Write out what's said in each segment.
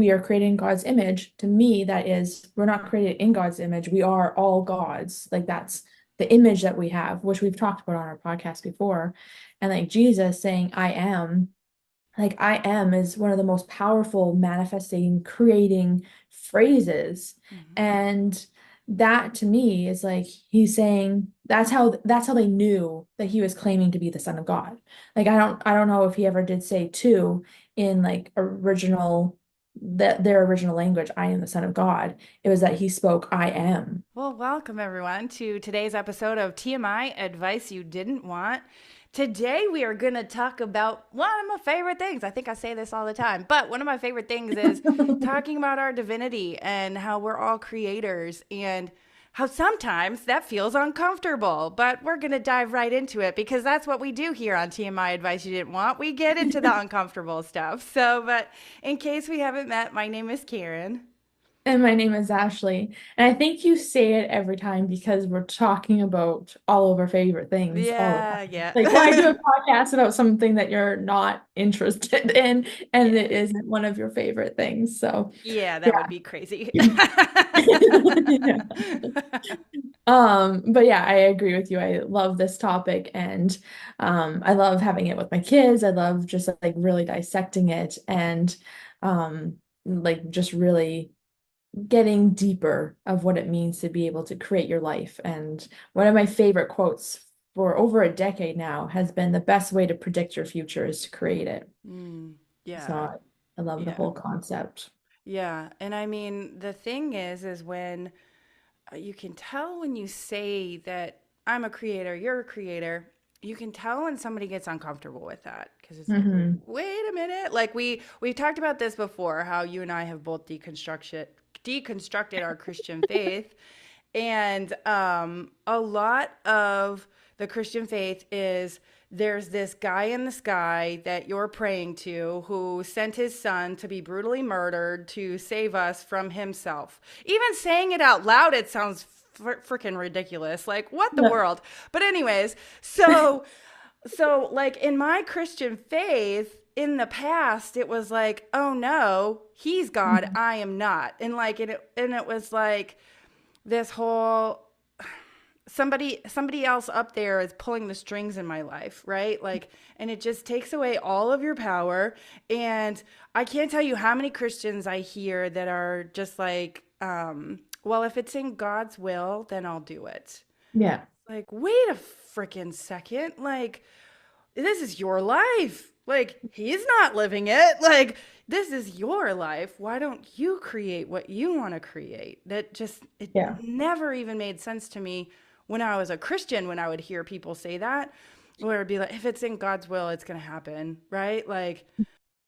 we are created in God's image. To me, that is, we're not created in God's image. We are all gods. Like that's the image that we have, which we've talked about on our podcast before. And like Jesus saying, I am, like I am is one of the most powerful manifesting, creating phrases. Mhm. And that to me is like he's saying that's how they knew that he was claiming to be the son of God. Like I don't know if he ever did say two in like original that their original language, I am the son of God. It was that he spoke I am. Well, welcome everyone to today's episode of TMI Advice You Didn't Want. Today we are going to talk about one of my favorite things. I think I say this all the time, but one of my favorite things is talking about our divinity and how we're all creators and how sometimes that feels uncomfortable. But we're going to dive right into it because that's what we do here on TMI Advice You Didn't Want. We get into the uncomfortable stuff. But in case we haven't met, my name is Karen. And my name is Ashley. And I think you say it every time because we're talking about all of our favorite things all the Yeah, time. Like when I do yeah. a podcast about something that you're not interested in and Yeah. it isn't one of your favorite things. So Yeah, that would yeah. be crazy. Yeah. But yeah, I agree with you. I love this topic and I love having it with my kids. I love just like really dissecting it and like just really getting deeper of what it means to be able to create your life. And one of my favorite quotes for over a decade now has been the best way to predict your future is to create it. Yeah, So I love the yeah, whole concept. yeah. And I mean, the thing is when you can tell when you say that I'm a creator, you're a creator, you can tell when somebody gets uncomfortable with that because it's like, Hmm. wait a minute. Like we've talked about this before, how you and I have both deconstructed our Christian faith. And a lot of the Christian faith is there's this guy in the sky that you're praying to who sent his son to be brutally murdered to save us from himself. Even saying it out loud, it sounds freaking ridiculous. Like, what the Yeah. world? But, anyways, so like in my Christian faith, in the past, it was like, oh no, he's God, Mhm. I am not. And it was like, this whole somebody else up there is pulling the strings in my life, right? Like, and it just takes away all of your power. And I can't tell you how many Christians I hear that are just like, well, if it's in God's will, then I'll do it. Yeah. Like, wait a freaking second. Like, this is your life. Like, he's not living it. Like, this is your life. Why don't you create what you want to create? It Yeah. never even made sense to me when I was a Christian, when I would hear people say that, where it'd be like, if it's in God's will, it's going to happen, right? Like,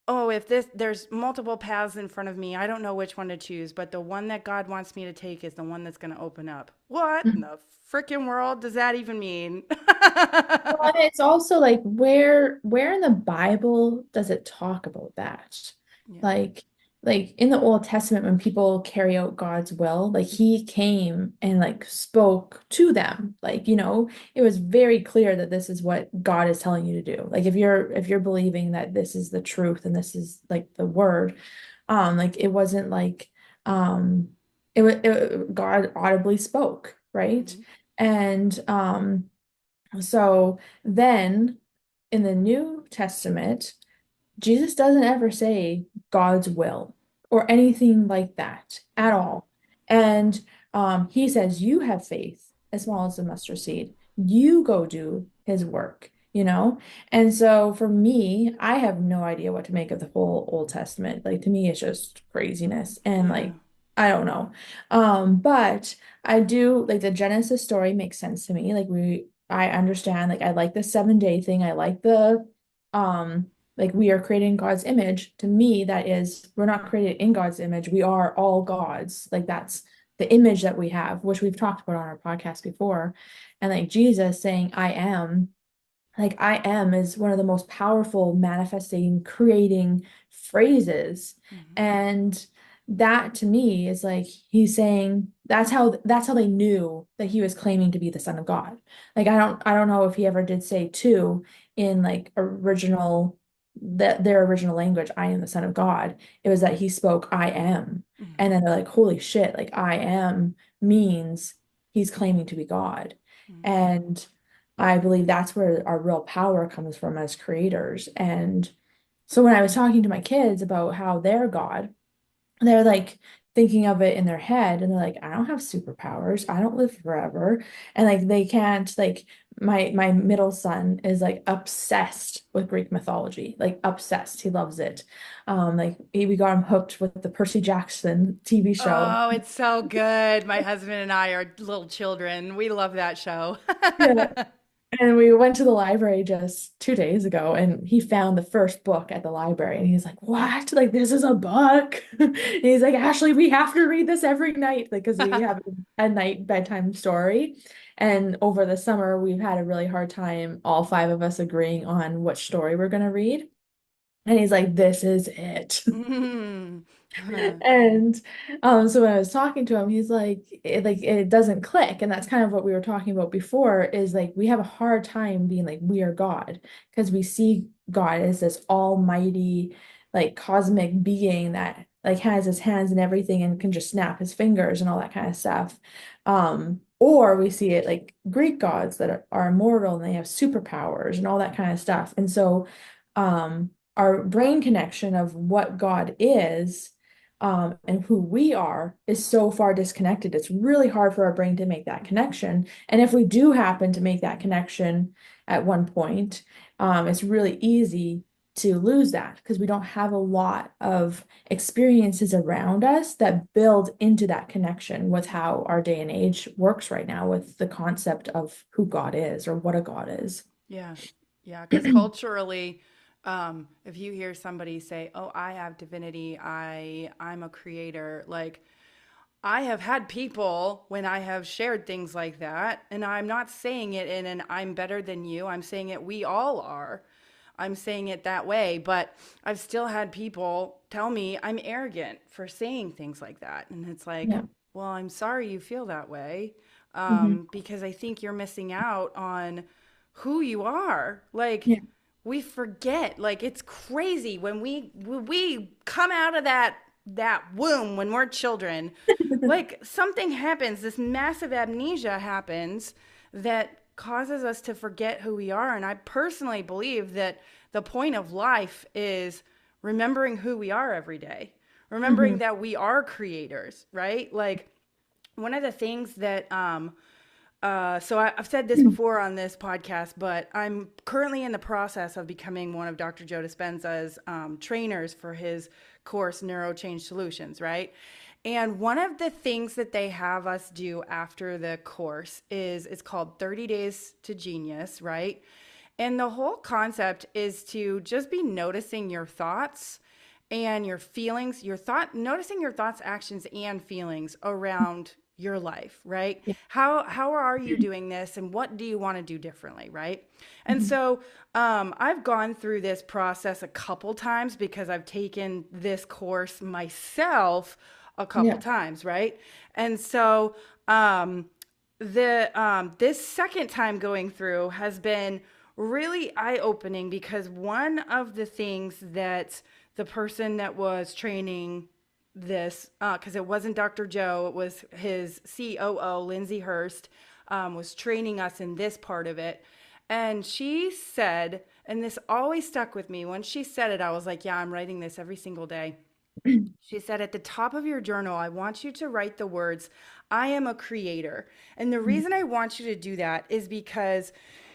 oh, if there's multiple paths in front of me, I don't know which one to choose, but the one that God wants me to take is the one that's going to open up. What in Mhm. the freaking world does that even mean? Well, and it's also like where in the Bible does it talk about that? Yeah. Like like in the Old Testament when people carry out God's will, like he came and like spoke to them. Like, it was very clear that this is what God is telling you to do. Like if you're believing that this is the truth and this is like the word, like it wasn't like God audibly spoke, right? Mhm. And so then in the New Testament, Jesus doesn't ever say God's will or anything like that at Mhm. all. And he says, you have faith as small as a mustard seed. You go do his work. And so for me, I have no idea what to make of the whole Old Testament. Like to me, it's just craziness. And Yeah. like, I don't know. But I do like the Genesis story makes sense to me. I understand, like I like the 7 day thing. I like the like we are created in God's image. To me, that is, we're not created in God's image. We are all gods. Like that's the image that we have, which we've talked about on our podcast before. And like Jesus saying, I am, like I am is one of the most powerful manifesting, creating phrases. Mhm. And that to me is like he's saying that's how they knew that he was claiming to be the son of God. Like I don't know if he ever did say two in like original their original language, I am the son of God, it was that he spoke, I am. Mm-hmm. And then they're like, holy shit, like I am means he's claiming to be God. And I believe that's where our real power comes from as creators. And so when I was talking to my kids about how they're God, they're like thinking of it in their head and they're like, I don't have superpowers. I don't live forever. And like they can't like my middle son is like obsessed with Greek mythology, like obsessed. He loves it. We got him hooked with the Percy Jackson TV show. Oh, it's so good. My husband and I are little children. We love that show. Yeah. And we went to the library just 2 days ago and he found the first book at the library and he's like, what? Like, this is a book. And he's like, Ashley, we have to read this every night, like, because we have a night bedtime story. And over the summer, we've had a really hard time, all five of us agreeing on which story we're going to read. And he's like, this is it. Mm. And so when I was talking to him, he's like it doesn't click. And that's kind of what we were talking about before, is like we have a hard time being like we are God because we see God as this almighty, like cosmic being that like has his hands and everything and can just snap his fingers and all that kind of stuff. Or we see it like Greek gods that are immortal and they have superpowers and all that kind of stuff. And so our brain connection of what God is and who we are is so far disconnected. It's really hard for our brain to make that connection. And if we do happen to make that connection at one point, it's really easy to lose that because we don't have a lot of experiences around us that build into that connection with how our day and age works right now with the concept of who God is or what a God is. Yeah. Yeah. Because culturally, if you hear somebody say, "Oh, I have divinity. I'm a creator," like I have had people when I have shared things like that, and I'm not saying it in an I'm better than you. I'm saying it we all are. I'm saying it that way, but I've still had people tell me I'm arrogant for saying things like that. And it's like, Yeah. well, I'm sorry you feel that way, Mhm. because I think you're missing out on who you are. Like, Yeah. we forget, like it's crazy when we come out of that womb when we're children, like something happens, this massive amnesia happens that causes us to forget who we are. And I personally believe that the point of life is remembering who we are every day, remembering Mhm. that we are creators, right? Like one of the things that I've said this before on this podcast, but I'm currently in the process of becoming one of Dr. Joe Dispenza's trainers for his course, Neuro Change Solutions, right? And one of the things that they have us do after the course is it's called 30 Days to Genius, right? And the whole concept is to just be noticing your thoughts and your feelings, noticing your thoughts, actions, and feelings around your life, right? Yeah. How are you doing this, and what do you want to do differently, right? And Mhm. so I've gone through this process a couple times because I've taken this course myself a couple Yeah. times, right? And so the this second time going through has been really eye-opening because one of the things that the person that was training this, because it wasn't Dr. Joe, it was his COO, Lindsay Hurst, was training us in this part of it. And she said, and this always stuck with me, when she said it, I was like, yeah, I'm writing this every single day. She said, at the top of your journal, I want you to write the words, I am a creator. And the Mhm. reason I want you to do that is because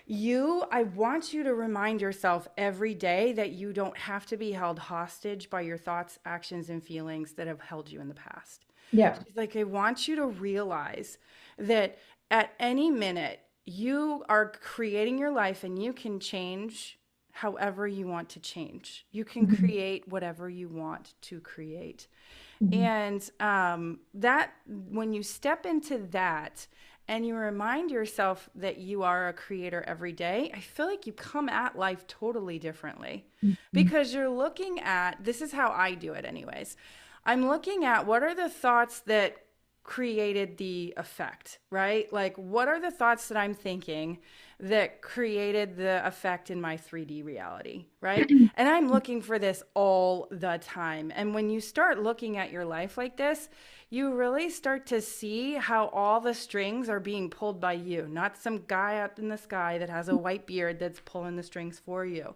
I want you to remind yourself every day that you don't have to be held hostage by your thoughts, actions, and feelings that have held you in the past. Yeah. She's like, I want you to realize that at any minute, you are creating your life and you can change however you want to change. You can Mhm. create whatever you want to create. Mhm. And that, when you step into that and you remind yourself that you are a creator every day, I feel like you come at life totally differently Mhm. because you're looking at, this is how I do it, anyways. I'm looking at what are the thoughts that created the effect, right? Like, what are the thoughts that I'm thinking that created the effect in my 3D reality, right? And I'm looking for this all the time. And when you start looking at your life like this, you really start to see how all the strings are being pulled by you, not some guy up in the sky that has a white beard that's pulling the strings for you.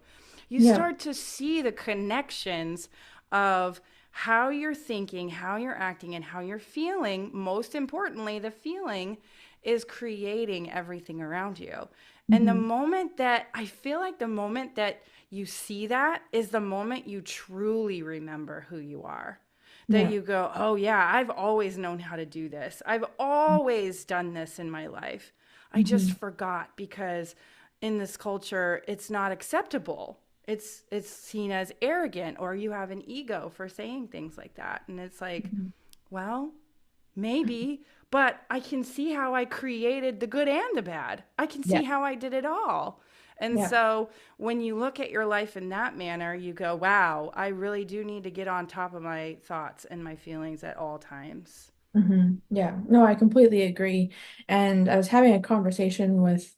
You Yeah. start to see the connections of how you're thinking, how you're acting, and how you're feeling. Most importantly, the feeling is creating everything around you. And the Hmm. moment that I feel like the moment that you see that is the moment you truly remember who you are. That Yeah. you go, oh, yeah, I've always known how to do this. I've always done this in my life. I just Hmm. forgot because in this culture, it's not acceptable. It's seen as arrogant, or you have an ego for saying things like that. And it's like, Hmm. well, maybe, but I can see how I created the good and the bad. I can Yeah. see how I did it all. And Yeah. so when you look at your life in that manner, you go, wow, I really do need to get on top of my thoughts and my feelings at all times. Yeah. No, I completely agree. And I was having a conversation with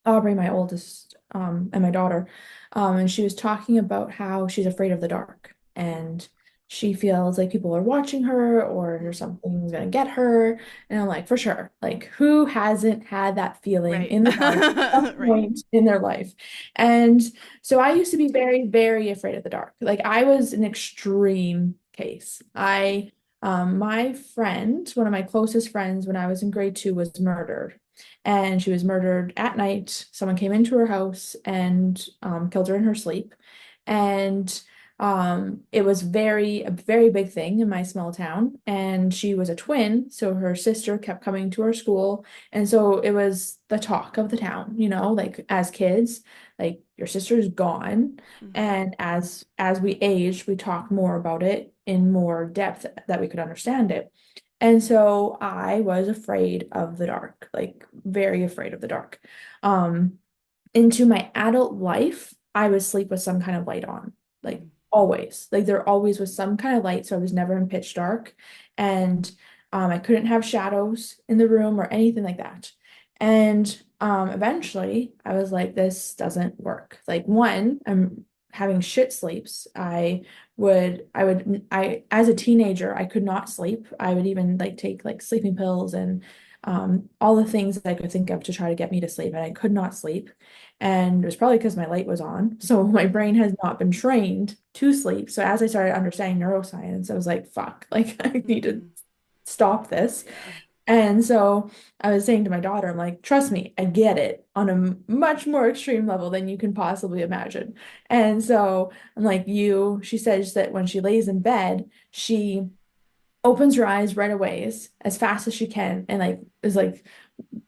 Aubrey, my oldest, and my daughter, and she was talking about how she's afraid of the dark, and she feels like people are watching her or Mm-hmm. something's gonna get her. And I'm like, for sure, like who hasn't had that feeling Right. in the dark at some Right. point in their life? And so I used to be very, very afraid of the dark. Like I was an extreme case. My friend, one of my closest friends when I was in grade two was murdered, and she was murdered at night. Someone came into her house and killed her in her sleep. And it was a very big thing in my small town. And she was a twin, so her sister kept coming to our school. And so it was the talk of the town, like as kids, like your sister's gone. Mm-hmm. And as we aged, we talked more about it in more depth that we could understand it. And so I was afraid of the dark, like very afraid of the dark. Um, Into my adult life, I would sleep with some kind of light on, like Mm-hmm. always. Like there always was some kind of light, so I was never in pitch dark. And I couldn't have shadows in the room or anything like that. And eventually I was like, this doesn't work. Like one, I'm having shit sleeps. As a teenager, I could not sleep. I would even like take like sleeping pills and all the things that I could think of to try to get me to sleep, and I could not sleep. And it was probably because my light was on. So my brain has not been trained to sleep. So as I started understanding neuroscience, I was like, fuck, like I need to Mm-hmm. stop this. Yeah. And so I was saying to my daughter, I'm like, trust me, I get it on a much more extreme level than you can possibly imagine. And so I'm like, she says that when she lays in bed, she opens her eyes right away as fast as she can and like is like,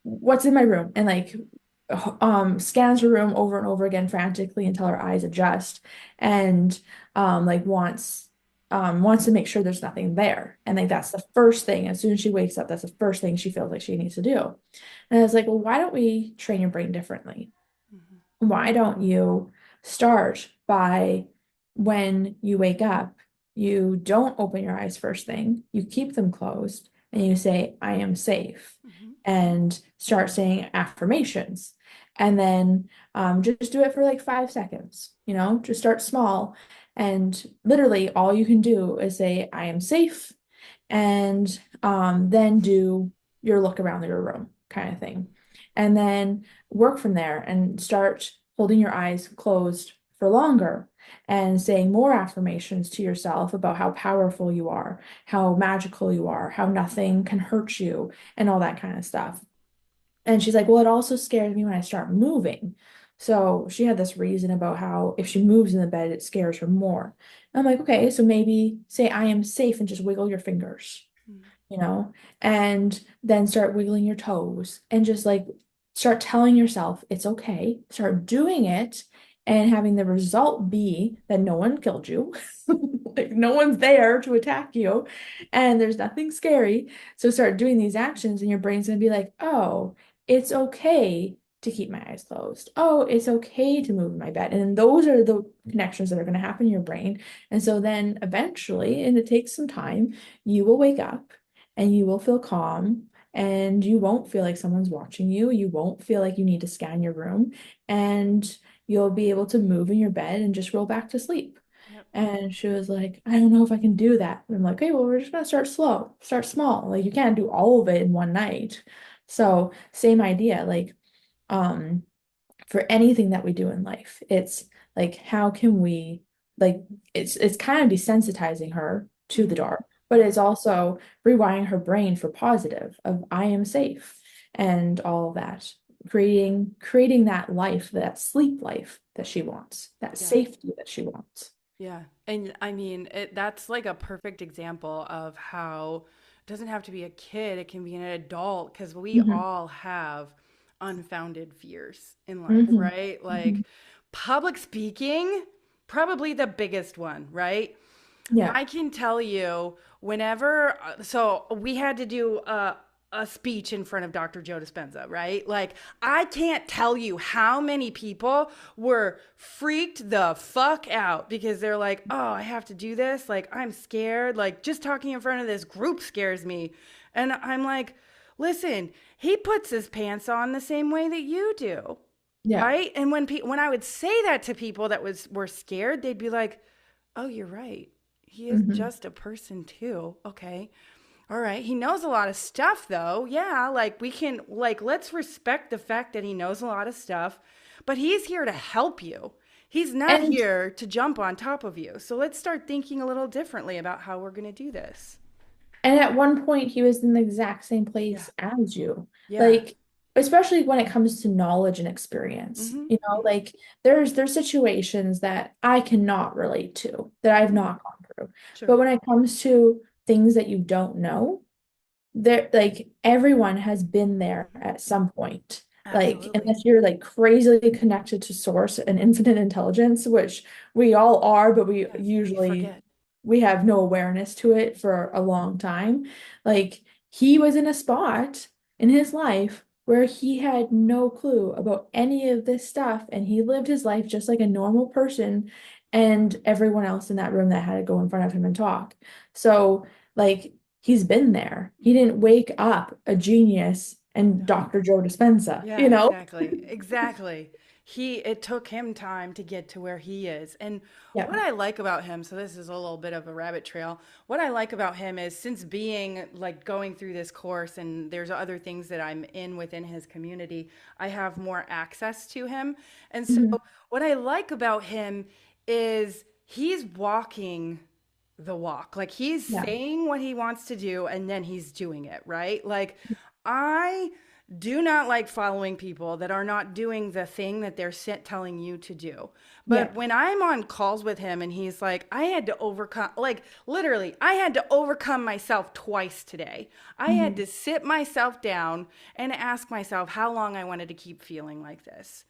what's in my room? And like scans her room over and over again frantically until her eyes adjust, and like wants to make sure there's nothing there. And like that's the first thing. As soon as she wakes up, that's the first thing she feels like she needs to do. And I was like, well, why don't we train your brain differently? Mm-hmm. Why don't you start by when you wake up, you don't open your eyes first thing, you keep them closed, and you say, I am safe, Mm-hmm. and start saying affirmations. And then just do it for like 5 seconds, just start small. And literally, all you can do is say, I am safe, and then do your look around your room kind of thing. And then work from there and start holding your eyes closed for longer and saying more affirmations to yourself about how powerful you are, how magical you are, how nothing can hurt you, and all that kind of stuff. And she's like, well, it also scares me when I start moving. So she had this reason about how if she moves in the bed, it scares her more. I'm like, okay, so maybe say I am safe and just wiggle your fingers, Mm-hmm. you know, and then start wiggling your toes and just like start telling yourself it's okay. Start doing it and having the result be that no one killed you. Like no one's there to attack you and there's nothing scary. So start doing these actions and your brain's gonna be like, oh, it's okay to keep my eyes closed. Oh, it's okay to move in my bed. And those are the connections that are going to happen in your brain. And so then eventually, and it takes some time, you will wake up and you will feel calm and you won't feel like someone's watching you. You won't feel like you need to scan your room and you'll be able to move in your bed and just roll back to sleep. Yep. And she was like, I don't know if I can do that. And I'm like, okay, well, we're just gonna start slow, start small. Like you can't do all of it in one night. So same idea, like um for anything that we do in life. It's like how can we like it's kind of desensitizing her to the Mm-hmm. dark, but it's also rewiring her brain for positive of I am safe and all of that. Creating that life, that sleep life that she wants, that Yeah. safety that she wants. Yeah. And I mean, that's like a perfect example of how it doesn't have to be a kid, it can be an adult, because we Hmm. all have unfounded fears in life, Hmm. right? Hmm. Like public speaking, probably the biggest one, right? Yeah. I can tell you whenever, so we had to do a speech in front of Dr. Joe Dispenza, right? Like, I can't tell you how many people were freaked the fuck out because they're like, oh, I have to do this. Like, I'm scared. Like, just talking in front of this group scares me. And I'm like, listen, he puts his pants on the same way that you do. Yeah. Right? And when I would say that to people that were scared, they'd be like, "Oh, you're right. He is Hmm. just a person too." Okay. All right. He knows a lot of stuff though. Yeah, like we can like let's respect the fact that he knows a lot of stuff, but he's here to help you. He's not And here to jump on top of you. So let's start thinking a little differently about how we're going to do this. And at one point, he was in the exact same Yeah. place as you. Yeah. Like, especially when it comes to knowledge and experience. Mhm. Mhm. Like there's situations that I cannot relate to, that I've Mhm. not gone through. Sure. But when it comes to things that you don't know, there like everyone has been there at some point. Like, Absolutely. unless you're like crazily connected to source and infinite intelligence, which we all are, but Yes, we forget. we have no awareness to it for a long time. Like he was in a spot in his life where he had no clue about any of this stuff, and he lived his life just like a normal person, and everyone else in that room that had to go in front of him and talk. So, like, he's been there. He didn't wake up a genius and No. Dr. Joe Dispenza, Yeah, you know? exactly. Exactly. It took him time to get to where he is. And Yeah. what I like about him, so this is a little bit of a rabbit trail. What I like about him is since being like going through this course and there's other things that I'm in within his community, I have more access to him. And so Mhm. what I like about him is he's walking the walk. Like he's Yeah. saying what he wants to do and then he's doing it, right? Like I do not like following people that are not doing the thing that they're telling you to do. But Yep. when I'm on calls with him and he's like, I had to overcome, like literally, I had to overcome myself twice today. I had Mhm. to sit myself down and ask myself how long I wanted to keep feeling like this.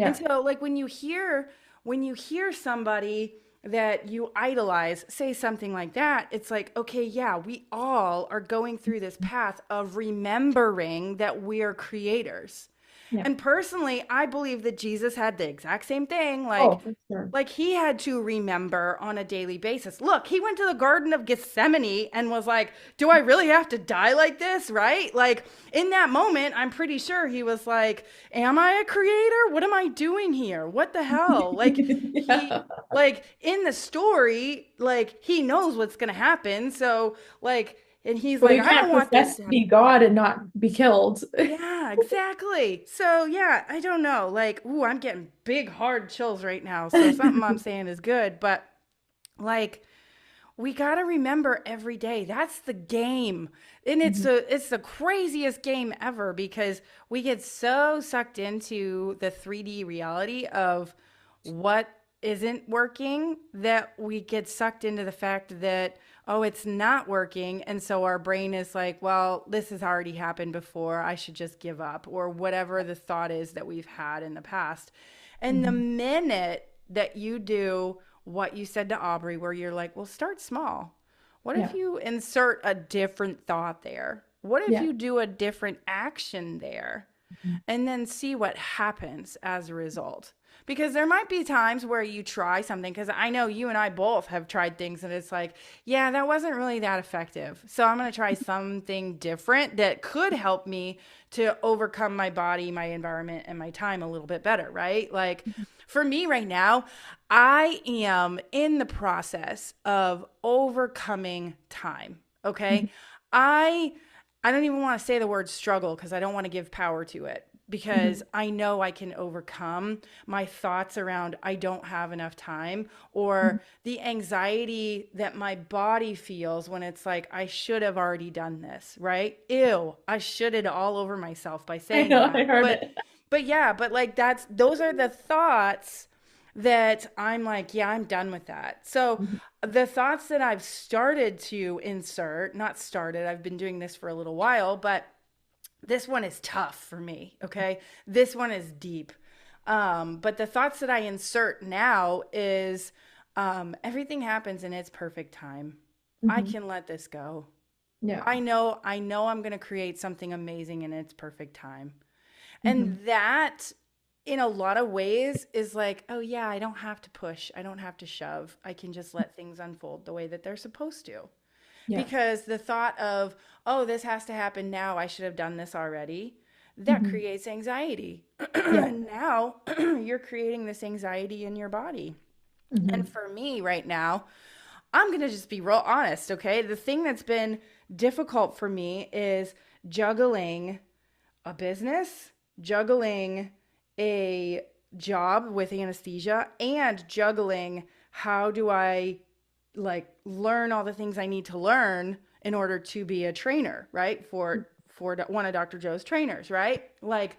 And Yeah. so like when you hear somebody that you idolize say something like that, it's like, okay, yeah, we all are going through this path of remembering that we are creators. Yeah. And personally, I believe that Jesus had the exact same thing. Oh, Like, for sure. like he had to remember on a daily basis. Look, he went to the Garden of Gethsemane and was like, do I really have to die like this? Right? Like in that moment, I'm pretty sure he was like, am I a creator? What am I doing here? What the hell? Like he Yeah. like in the story, like he knows what's going to happen. So like and he's Well, like, you I don't can't want this profess to to happen. be God and not be killed. Yeah, exactly. So yeah, I don't know. Like, ooh, I'm getting big hard chills right now. So something I'm saying is good, but like we got to remember every day. That's the game. And Mhm. it's the craziest game ever because we get so sucked into the 3D reality of what isn't working that we get sucked into the fact that oh it's not working and so our brain is like well this has already happened before I should just give up or whatever the thought is that we've had in the past. And the Mhm. minute that you do what you said to Aubrey where you're like well start small, what if Yeah. you insert a different thought there, what if Yeah. you do a different action there Mhm. and then see what happens as a result. Because there might be times where you try something, because I know you and I both have tried things and it's like, yeah, that wasn't really that effective. So I'm going to try something different that could help me to overcome my body, my environment, and my time a little bit better, right? Like for me right now, I am in the process of overcoming time. Okay. Mhm. I I don't even want to say the word struggle because I don't want to give power to it, because Mhm. I know I can overcome my thoughts around I don't have enough time, Mhm. or the anxiety that my body feels when it's like I should have already done this, right? Ew, I shoulded all over myself by I saying know, I that. heard But it. but yeah, but like those are the thoughts that I'm like, yeah, I'm done with that. So Mhm. the thoughts that I've started to insert, not started, I've been doing this for a little while, but this one is tough for me. Okay. This one is deep. But the thoughts that I insert now is everything happens in its perfect time. I Mhm. can let this go. Yeah. I know I'm going to create something amazing in its perfect time. And Mhm. that, in a lot of ways, is like, oh, yeah, I don't have to push. I don't have to shove. I can just let things unfold the way that they're supposed to. Yeah. Because the thought of, oh, this has to happen now, I should have done this already, that Mhm. creates anxiety. Yeah. And now you're creating this anxiety in your body. And Mhm. for me right now, I'm going to just be real honest, okay? The thing that's been difficult for me is juggling a business, juggling a job with anesthesia, and juggling how do I like learn all the things I need to learn in order to be a trainer, right? For one of Dr. Joe's trainers, right? Like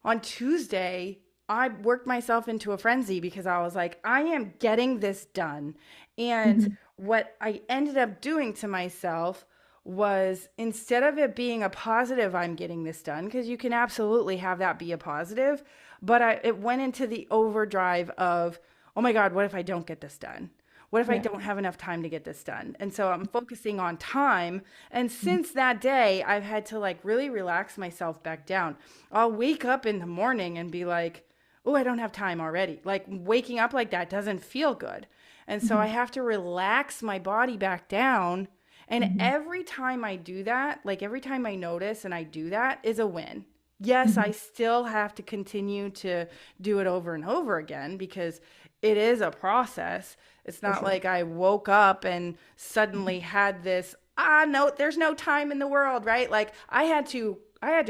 on Tuesday, I worked myself into a frenzy because I was like, I am getting this done. And Mhm. what I ended up doing to myself was, instead of it being a positive, I'm getting this done, because you can absolutely have that be a positive, but it went into the overdrive of, oh my God, what if I don't get this done? What if I Yeah. don't have enough time to get this done? And so I'm focusing on time. And Mhm. since that day, I've had to like really relax myself back down. I'll wake up in the morning and be like, oh, I don't have time already. Like waking up like that doesn't feel good. And so I Mhm. have to relax my body back down. And Mhm. every time I do that, like every time I notice and I do that, is a win. Yes, I Mhm. still have to continue to do it over and over again, because it is a process. It's For not sure. like I woke up and suddenly had this, no, there's no time in the world, right? Like I had to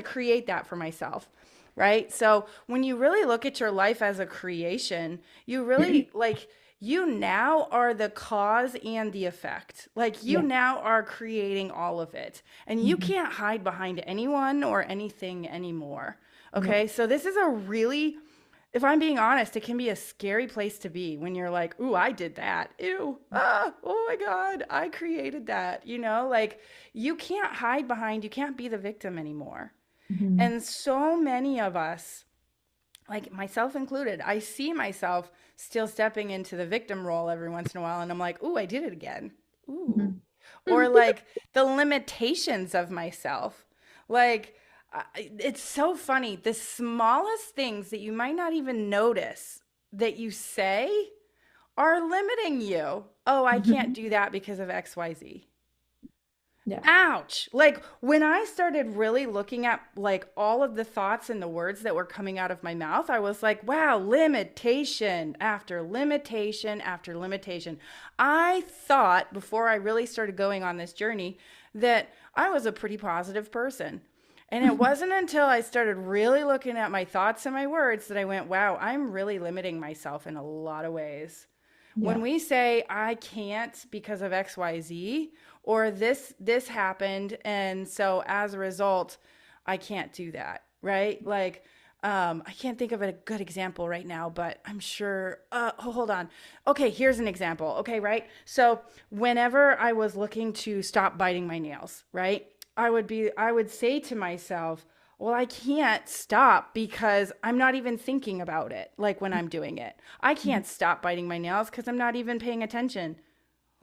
create that for myself, right? So when you really look at your life as a creation, you really like, you now are the cause and the effect. Like you Yeah. now are creating all of it. And you Mhm. can't hide behind anyone or anything anymore. No. Okay? So this is a really, if I'm being honest, it can be a scary place to be when you're like, ooh, I did that. Ew. Oh my God, I created that. Like you can't hide behind, you can't be the victim anymore. Mhm. And so many of us, like myself included, I see myself still stepping into the victim role every once in a while. And I'm like, ooh, I did it again. Ooh. Mhm. Or like the limitations of myself. Like, it's so funny. The smallest things that you might not even notice that you say are limiting you. Oh, I can't Mhm. do that because of XYZ. Yeah. Ouch. Like when I started really looking at like all of the thoughts and the words that were coming out of my mouth, I was like, wow, limitation after limitation after limitation. I thought before I really started going on this journey that I was a pretty positive person. And it wasn't until I started really looking at my thoughts and my words that I went, wow, I'm really limiting myself in a lot of ways. When Yeah. we say I can't because of XYZ, or this happened and so as a result I can't do that, right? Like I can't think of a good example right now, but I'm sure hold on. Okay, here's an example. Okay, right? So whenever I was looking to stop biting my nails, right? I would say to myself, well, I can't stop because I'm not even thinking about it like when I'm doing it. I Mhm. can't stop biting my nails because I'm not even paying attention.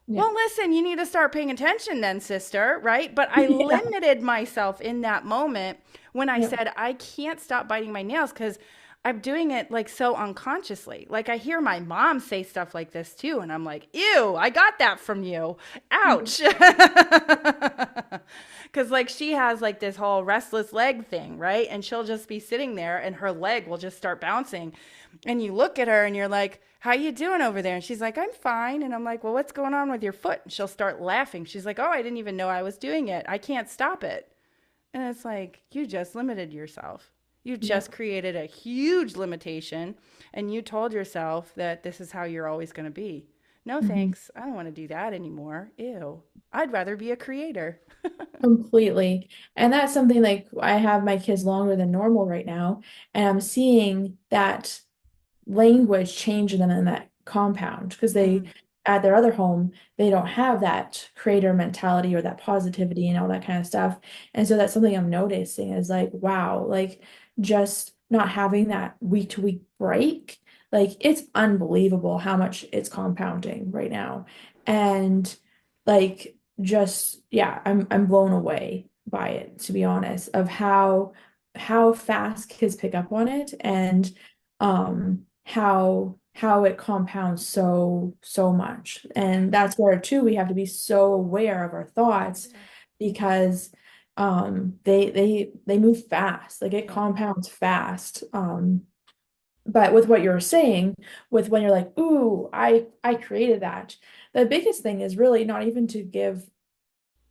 Yeah. Well, listen, you need to start paying attention then, sister, right? But I Yeah. limited myself in that moment when I Yep. said, I can't stop biting my nails because I'm doing it like so unconsciously. Like I hear my mom say stuff like this too, and I'm like, ew, I got that from you. Ouch. Cause like she has like this whole restless leg thing, right? And she'll just be sitting there and her leg will just start bouncing. And you look at her and you're like, how you doing over there? And she's like, I'm fine. And I'm like, well, what's going on with your foot? And she'll start laughing. She's like, oh, I didn't even know I was doing it. I can't stop it. And it's like, you just limited yourself. You Yeah. just created a huge limitation and you told yourself that this is how you're always going to be. No Mhm. thanks. I don't want to do that anymore. Ew. I'd rather be a creator. Completely. And that's something like I have my kids longer than normal right now, and I'm seeing that language change in them in that compound because they Mm, at their other home they don't have that creator mentality or that positivity and all that kind of stuff. And so that's something I'm noticing is like, wow, like just not having that week to week break, like it's unbelievable how much it's compounding right now. And like just yeah, I'm blown away by it, to be honest, of how fast kids pick up on it, and how it compounds so much. yeah. And that's where too we have to be so aware of our thoughts, Yeah. because they move fast, like it Yeah. compounds fast. But with what you're saying, with when you're like, ooh, I created that, the biggest thing is really not even to give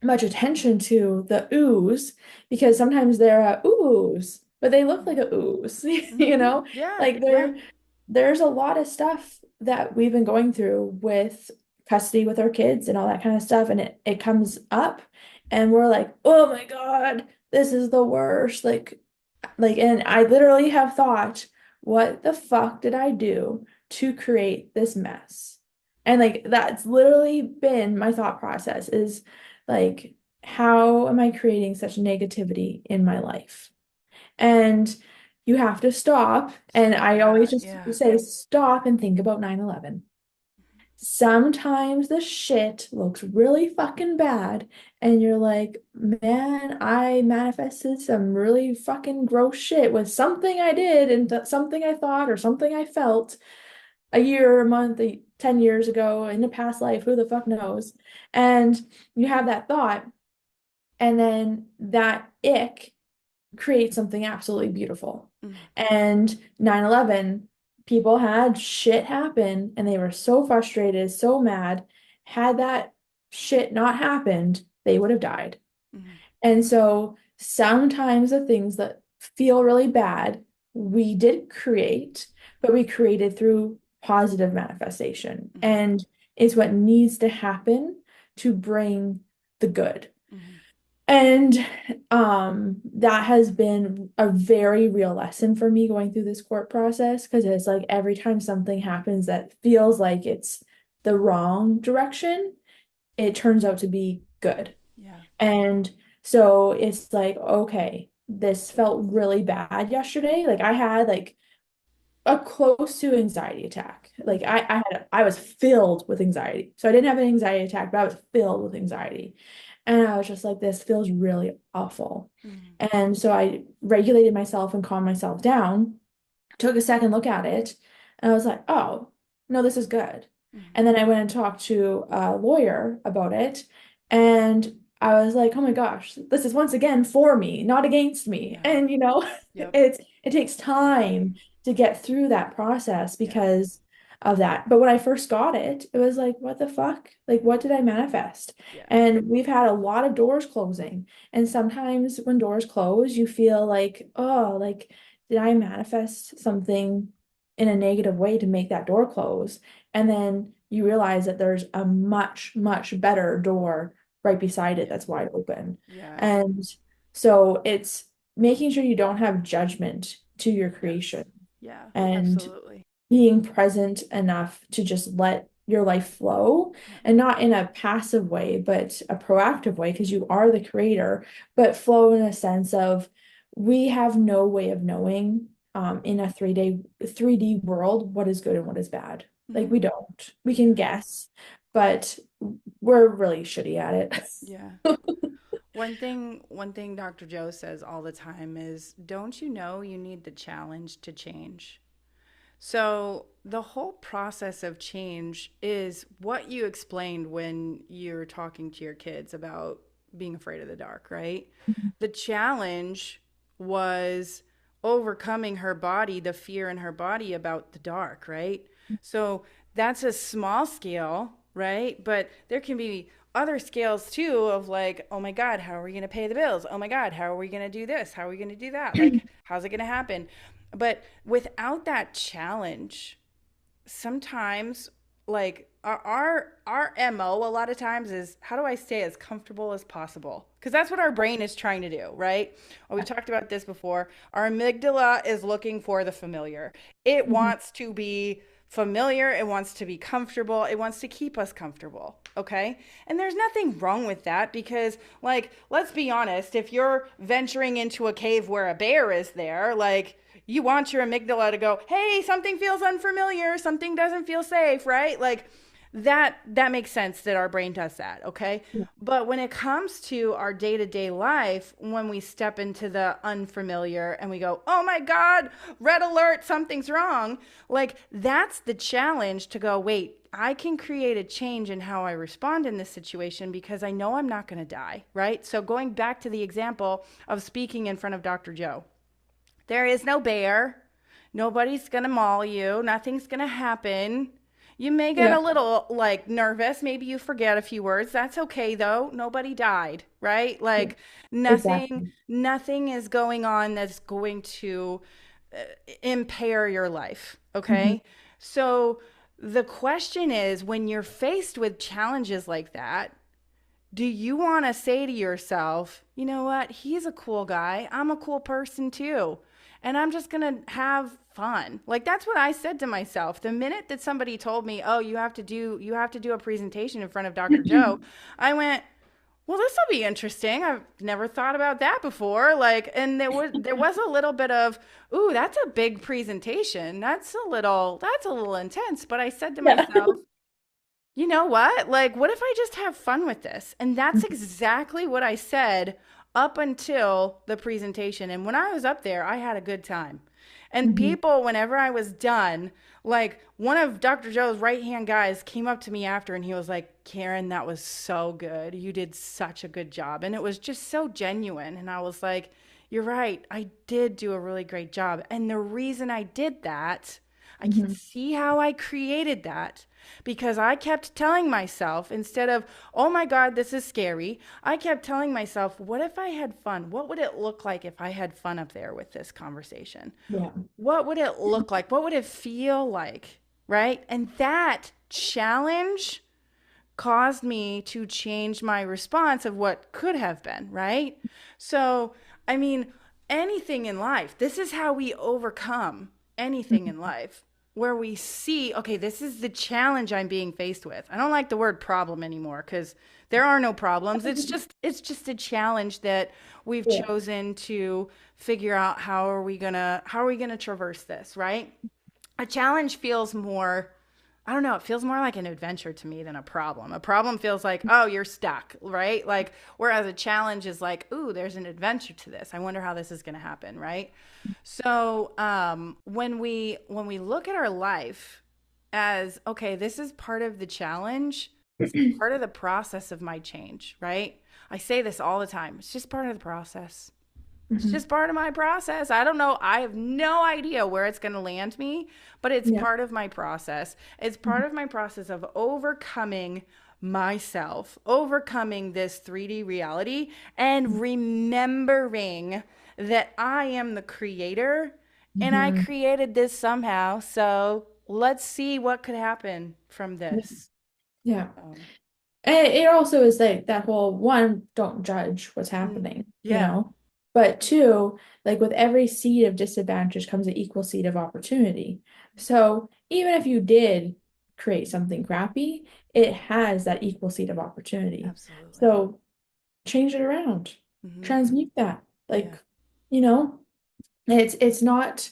much attention to the ooze, because sometimes they're a ooze, but they look like Mm-hmm. a ooze, you Mm-hmm. know? Yeah. Like Yeah. there's a lot of stuff that we've been going through with custody with our kids and all that kind of stuff, and it comes up and we're like, oh my God, this is the worst. And I literally have thought, what the fuck did I do to create this mess? And like that's literally been my thought process is like, how am I creating such negativity in my life? And you have to stop. And Stop I always that. just Yeah. say, stop and think about 9/11. Sometimes the shit looks really fucking bad, and you're like, man, I manifested some really fucking gross shit with something I did and something I thought or something I felt a year, a month, 10 years ago in a past life, who the fuck knows? And you have that thought, and then that ick create something absolutely beautiful. Mm, And 9/11, people had shit happen and they were so frustrated, so mad. Had that shit not happened, they would have died. mm, And so sometimes the things that feel really bad, we did create, but we created through positive manifestation. mm, And it's what needs to happen to bring the good. mm. And that has been a very real lesson for me going through this court process, because it's like every time something happens that feels like it's the wrong direction, it turns out to be good. Yeah. And so it's like, okay, this felt really bad yesterday. Like I had like a close to anxiety attack. Like Mm, I was filled with anxiety. So I didn't have an anxiety attack, but I was filled with anxiety. And I was just like, this feels really awful. mm, And so I regulated myself and calmed myself down, took a second look at it, and I was like, oh, no, this is good. mm. And then I went and talked to a lawyer about it, and I was like, oh my gosh, this is once again for me, not against me. Yeah. And Yep. it takes time to get through that process Yeah. because of that. But when I first got it, it was like, what the fuck? Like, what did I manifest? Yeah. And we've had a lot of doors closing. And sometimes when doors close, you feel like, oh, like, did I manifest something in a negative way to make that door close? And then you realize that there's a much, much better door right beside it Yeah. that's wide open. Yeah. And so it's making sure you don't have judgment to your Yes. creation, Yeah. and Absolutely. being present enough to just let your life flow, Yeah. and not in a passive way, but a proactive way, because you are the creator, but flow in a sense of we have no way of knowing in a 3D world what is good and what is bad. Like Hmm. we don't. We can Yeah. guess, but we're really shitty at Yeah. it. One thing Dr. Joe says all the time is, don't you know you need the challenge to change? So, the whole process of change is what you explained when you're talking to your kids about being afraid of the dark, right? The challenge was overcoming her body, the fear in her body about the dark, right? So, that's a small scale, right? But there can be other scales too of like, oh my God, how are we going to pay the bills? Oh my God, how are we going to do this? How are we going to do that? Like, how's it going to happen? But without that challenge, sometimes like our MO a lot of times is how do I stay as comfortable as possible? Because that's what our brain is trying to do, right? Well, we've talked about this before. Our amygdala is looking for the familiar. It Mhm. wants to be familiar, it wants to be comfortable, it wants to keep us comfortable, okay? And there's nothing wrong with that because like let's be honest, if you're venturing into a cave where a bear is there, like you want your amygdala to go, hey, something feels unfamiliar, something doesn't feel safe, right? Like that makes sense that our brain does that, okay? Yeah. But when it comes to our day-to-day life, when we step into the unfamiliar and we go, oh my God, red alert, something's wrong, like that's the challenge to go, wait, I can create a change in how I respond in this situation because I know I'm not going to die, right? So going back to the example of speaking in front of Dr. Joe, there is no bear. Nobody's going to maul you. Nothing's going to happen. You may get Yeah. a little like nervous. Maybe you forget a few words. That's okay though. Nobody died, right? Yeah. Like nothing Exactly. nothing is going on that's going to impair your life, Mhm. okay? So the question is when you're faced with challenges like that, do you want to say to yourself, you know what? He's a cool guy. I'm a cool person too. And I'm just going to have fun. Like that's what I said to myself. The minute that somebody told me, "Oh, you have to do a presentation in front of Dr. Joe." I went, "Well, this will be interesting. I've never thought about that before." Like and there was a little bit of, "Ooh, that's a big presentation. That's a little intense." But I said to Yeah. myself, you know what? Like, what if I just have fun with this? And that's Mhm. exactly what I said up until the presentation. And when I was up there, I had a good time. And Mhm. people, whenever I was done, like one of Dr. Joe's right hand guys came up to me after and he was like, Karin, that was so good. You did such a good job. And it was just so genuine. And I was like, you're right. I did do a really great job. And the reason I did that, I can Mhm. see how I created that because I kept telling myself, instead of, oh my God, this is scary, I kept telling myself, what if I had fun? What would it look like if I had fun up there with this conversation? Yeah. What would it look like? What would it feel like? Right? And that challenge caused me to change my response of what could have been, right? So, I mean, anything in life, this is how we overcome anything in Mhm. life where we see, okay, this is the challenge I'm being faced with. I don't like the word problem anymore because there are no problems. It's just a challenge that we've Yeah. chosen to figure out how are we going to traverse this, right? A challenge feels more, I don't know, it feels more like an adventure to me than a problem. A problem feels like, oh, you're stuck, right? Like, whereas a challenge is like, ooh, there's an adventure to this. I wonder how this is going to happen, right? So, when we look at our life as, okay, this is part of the challenge, this is part of the process of my change, right? I say this all the time. It's just part of the process. It's Mhm. just part of my process. I don't know. I have no idea where it's going to land me, but it's Yeah. part of my process. It's Mhm. part of my process of overcoming myself, overcoming this 3D reality, and remembering that I am the creator and I Mhm. created this somehow. So let's see what could happen from Yeah. this. Yeah. Um, And it also is like that whole one, don't judge what's happening, yeah. But two, like with every seed of disadvantage comes an equal seed of opportunity. So even if you did create something crappy, it has that equal seed of opportunity. Absolutely. So change it around, Hmm. transmute that. Yeah. Like, you know, it's not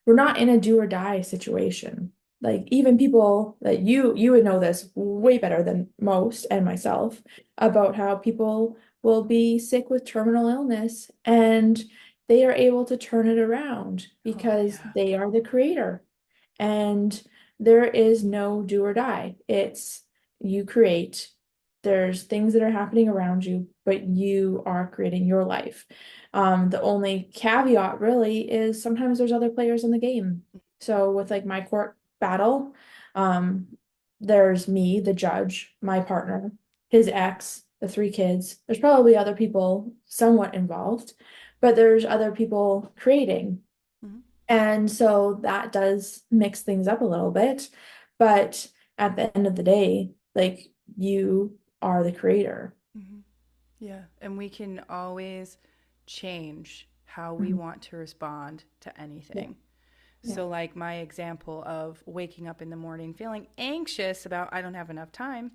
we're not in a do or die situation. Like even people that you would know this way better than most and myself about how people will be sick with terminal illness and they are able to turn it around Oh, because yeah. they are the creator. And there is no do or die. It's you create. There's things that are happening around you, but you are creating your life. The only caveat really is sometimes there's other players in the game. So with like my court battle, um, there's me, the judge, my partner, his ex, the three kids. There's probably other people somewhat involved, but there's other people creating. Mhm. And so that does mix things up a little bit. But at the end of the day, like you are the creator. Mhm. Yeah. And we can always change how we Mhm. want to respond to Yeah, anything. yeah. So, like my example of waking up in the morning feeling anxious about I don't have enough time,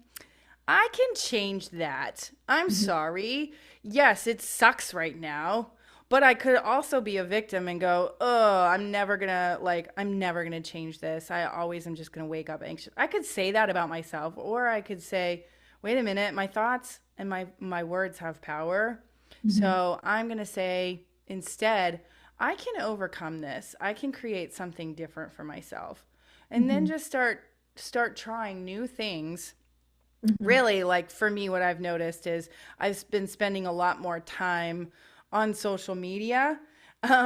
I can change that. I'm Mhm. sorry. Yes, it sucks right now, but I could also be a victim and go, "Oh, I'm never going to change this. I always am just going to wake up anxious." I could say that about myself, or I could say, "Wait a minute, my thoughts and my words have power." Mhm. So, I'm going to say instead, I can overcome this. I can create something different for myself. And then Mhm. just start trying new things. Mhm. Really, like for me, what I've noticed is I've been spending a lot more time on social media,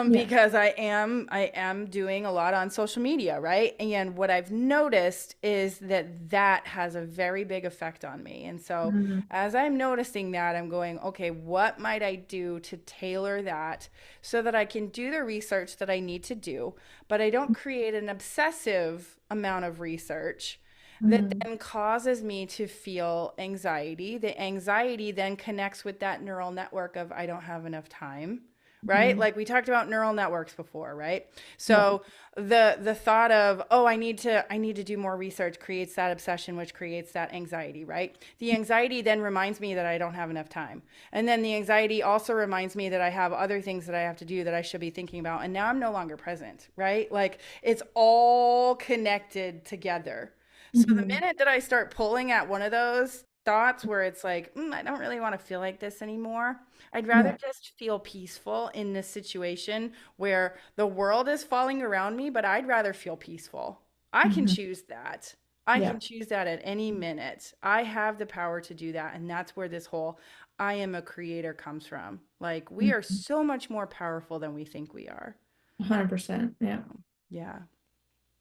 Yeah. because I am doing a lot on social media, right? And what I've noticed is that that has a very big effect on me. And so Mhm. as I'm noticing that, I'm going, okay, what might I do to tailor that so that I can do the research that I need to do, but I don't create an obsessive amount of research that Mhm. then causes me to feel anxiety. The anxiety then connects with that neural network of I don't have enough time, right? Mhm. Like we talked about neural networks before, right? Yeah. So the thought of, oh, I need to do more research creates that obsession, which creates that anxiety, right? The anxiety then reminds me that I don't have enough time. And then the anxiety also reminds me that I have other things that I have to do that I should be thinking about. And now I'm no longer present, right? Like it's all connected together. So the Mhm. minute that I start pulling at one of those thoughts where it's like, I don't really want to feel like this anymore, I'd rather Yeah. just feel peaceful in this situation where the world is falling around me, but I'd rather feel peaceful. I can Mhm. choose that. I Yeah. can choose that at any minute. I have the power to do that. And that's where this whole I am a creator comes from. Like, we are Mhm. so much more powerful than we think we are. 100%. Yeah. Yeah.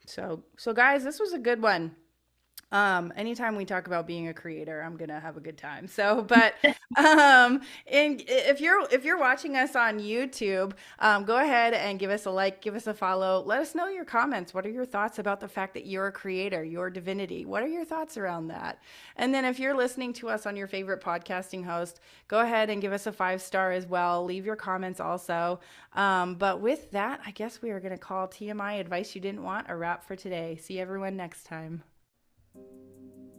So guys, this was a good one. Anytime we talk about being a creator, I'm gonna have a good time. So, but and if you're watching us on YouTube, go ahead and give us a like, give us a follow. Let us know your comments. What are your thoughts about the fact that you're a creator, your divinity? What are your thoughts around that? And then if you're listening to us on your favorite podcasting host, go ahead and give us a 5 star as well. Leave your comments also. But with that, I guess we are gonna call TMI Advice You Didn't Want a wrap for today. See everyone next time.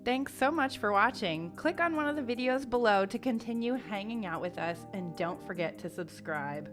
Thanks so much for watching. Click on one of the videos below to continue hanging out with us, and don't forget to subscribe.